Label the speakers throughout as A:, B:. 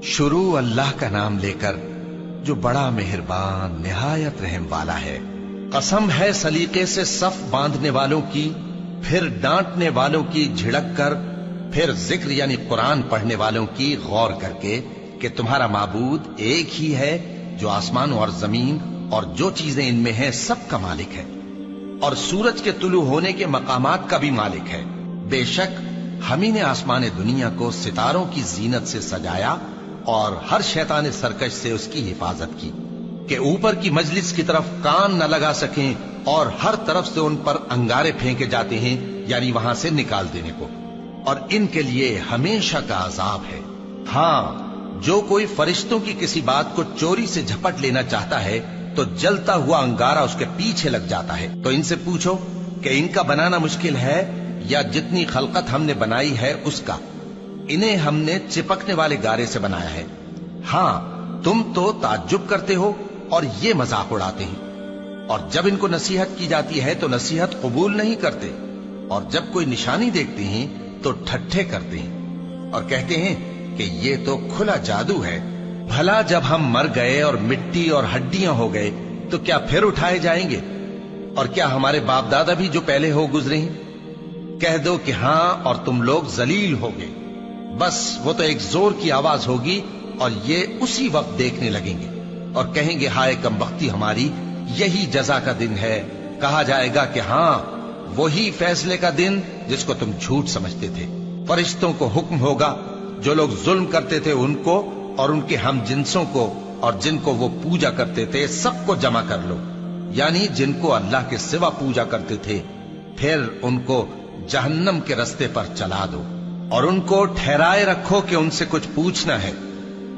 A: शुरू अल्लाह का नाम लेकर जो बड़ा मेहरबान निहायत रहम वाला है। कसम है सलीके से सफ बांधने वालों की, फिर डांटने वालों की झिड़क कर, फिर जिक्र यानी कुरान पढ़ने वालों की गौर करके कि तुम्हारा माबूद एक ही है जो आसमानों और जमीन और जो चीजें इनमें हैं सब का मालिक है, और सूरज के तुलू होने के मकामात का भी मालिक है। बेशक हम ही ने आसमान दुनिया को सितारों की जीनत से सजाया और हर शैतान सरकश से उसकी हिफाजत की कि ऊपर की मजलिस की तरफ कान न लगा सकें और हर तरफ से उन पर अंगारे फेंके जाते हैं, यानी वहां से निकाल देने को, और इनके लिए हमेशा का अजाब है। हाँ, जो कोई फरिश्तों की किसी बात को चोरी से झपट लेना चाहता है तो जलता हुआ अंगारा उसके पीछे लग जाता है। तो इनसे पूछो कि इनका बनाना मुश्किल है या जितनी खलकत हमने बनाई है उसका। इन्हें हमने चिपकने वाले गारे से बनाया है। हाँ, तुम तो ताज्जुब करते हो और ये मजाक उड़ाते हैं, और जब इनको नसीहत की जाती है तो नसीहत कबूल नहीं करते, और जब कोई निशानी देखते हैं तो ठट्ठे करते हैं और कहते हैं कि ये तो खुला जादू है। भला जब हम मर गए और मिट्टी और हड्डियां हो गए तो क्या फिर उठाए जाएंगे? और क्या हमारे बाप दादा भी जो पहले हो गुजरे हैं? कह दो कि हाँ और तुम लोग जलील होगे। बस वो तो एक जोर की आवाज होगी और ये उसी वक्त देखने लगेंगे और कहेंगे हाय कमबख्ती हमारी, यही जजा का दिन है। कहा जाएगा कि हाँ, वही फैसले का दिन जिसको तुम झूठ समझते थे। फरिश्तों को हुक्म होगा जो लोग जुल्म करते थे उनको और उनके हम जिनसों को और जिनको वो पूजा करते थे सबको जमा कर लो, यानी जिनको अल्लाह के सिवा पूजा करते थे, फिर उनको जहन्नम के रास्ते पर चला दो और उनको ठहराए रखो कि उनसे कुछ पूछना है।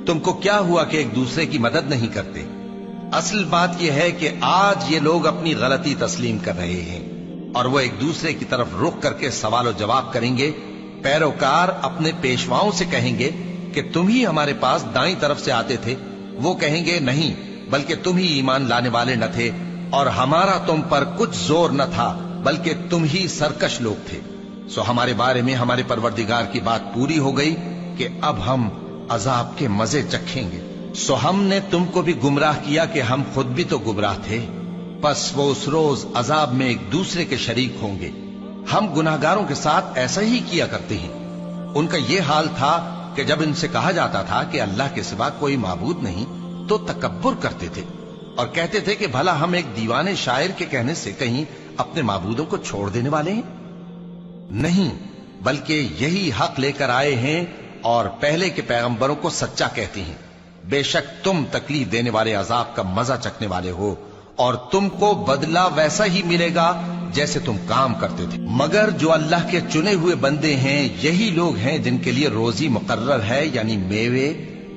A: तुमको क्या हुआ कि एक दूसरे की मदद नहीं करते? असल बात यह है कि आज ये लोग अपनी गलती तस्लीम कर रहे हैं और वो एक दूसरे की तरफ रुख करके सवाल और जवाब करेंगे। पैरोकार अपने पेशवाओं से कहेंगे कि तुम ही हमारे पास दाईं तरफ से आते थे। वो कहेंगे नहीं, बल्कि तुम ही ईमान लाने वाले न थे और हमारा तुम पर कुछ जोर न था, बल्कि तुम ही सरकश लोग थे। सो हमारे बारे में हमारे परवरदिगार की बात पूरी हो गई कि अब हम अजाब के मजे चखेंगे। सो हमने तुमको भी गुमराह किया कि हम खुद भी तो गुमराह थे। बस वो उस रोज अजाब में एक दूसरे के शरीक होंगे। हम गुनाहगारों के साथ ऐसा ही किया करते हैं। उनका ये हाल था कि जब इनसे कहा जाता था कि अल्लाह के सिवा कोई माबूद नहीं तो तकब्बुर करते थे और कहते थे कि भला हम एक दीवाने शायर के कहने से कहीं अपने माबूदों को छोड़ देने वाले हैं? नहीं, बल्कि यही हक लेकर आए हैं और पहले के पैगंबरों को सच्चा कहते हैं। बेशक तुम तकलीफ देने वाले अजाब का मजा चखने वाले हो और तुमको बदला वैसा ही मिलेगा जैसे तुम काम करते थे। मगर जो अल्लाह के चुने हुए बंदे हैं यही लोग हैं जिनके लिए रोजी मुकर्रर है, यानी मेवे,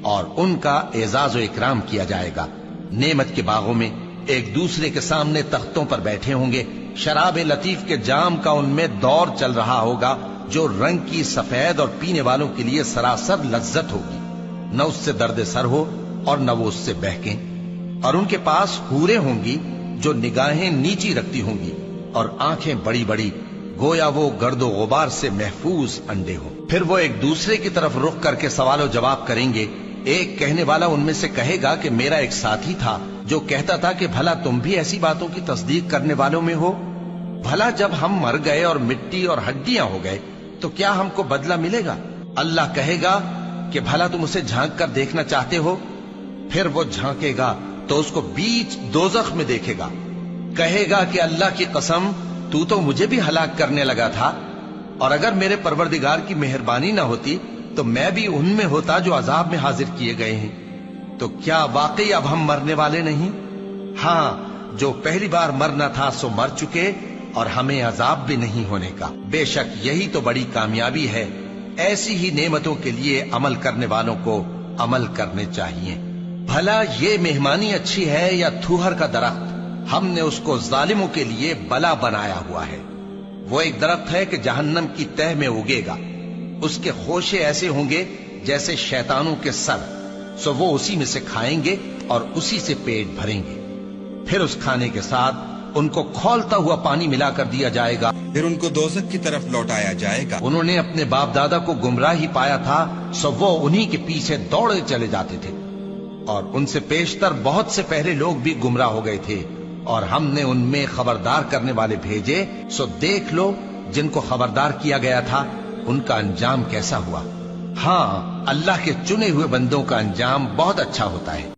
A: और उनका एजाज व इकराम किया जाएगा। नेमत के बागों में एक दूसरे के सामने तख्तों पर बैठे होंगे। शराब लतीफ के जाम का उनमें दौर चल रहा होगा जो रंग की सफेद और पीने वालों के लिए सरासर लज्जत होगी। न उससे दर्द सर हो और न वो उससे बहकें। और उनके पास हूरें होंगी जो निगाहें नीची रखती होंगी और आंखें बड़ी बड़ी, गोया वो गर्दो गुबार से महफूज अंडे हों। फिर वो एक दूसरे की तरफ रुख करके सवाल जवाब करेंगे। एक कहने वाला उनमें से कहेगा कि मेरा एक साथी था जो कहता था कि भला तुम भी ऐसी बातों की तस्दीक करने वालों में हो? भला जब हम मर गए और मिट्टी और हड्डियां हो गए तो क्या हमको बदला मिलेगा? अल्लाह कहेगा कि भला तुम उसे झांक कर देखना चाहते हो? फिर वो झांकेगा तो उसको बीच दोजख में देखेगा। कहेगा कि अल्लाह की कसम, तू तो मुझे भी हलाक करने लगा था, और अगर मेरे परवरदिगार की मेहरबानी ना होती तो मैं भी उनमें होता जो अजाब में हाजिर किए गए हैं। तो क्या वाकई अब हम मरने वाले नहीं? हाँ, जो पहली बार मरना था सो मर चुके और हमें अजाब भी नहीं होने का। बेशक यही तो बड़ी कामयाबी है। ऐसी ही नेमतों के लिए अमल करने वालों को अमल करने चाहिए। भला ये मेहमानी अच्छी है या थूहर का दरख्त? हमने उसको जालिमों के लिए बला बनाया हुआ है। वो एक दरख्त है कि जहन्नम की तह में उगेगा। उसके खोशे ऐसे होंगे जैसे शैतानों के सर। सो वो उसी में से खाएंगे और उसी से पेट भरेंगे। फिर उस खाने के साथ ان کو کھولتا ہوا پانی ملا کر دیا جائے گا،
B: پھر ان کو دوزخ کی طرف لوٹایا جائے گا۔
A: انہوں نے اپنے باپ دادا کو گمراہی پایا تھا، سو وہ انہی کے پیچھے دوڑے چلے جاتے تھے، اور ان سے پیشتر بہت سے پہلے لوگ بھی گمراہ ہو گئے تھے، اور ہم نے ان میں خبردار کرنے والے بھیجے، سو دیکھ لو جن کو خبردار کیا گیا تھا ان کا انجام کیسا ہوا۔ ہاں، اللہ کے چنے ہوئے بندوں کا انجام بہت اچھا ہوتا ہے۔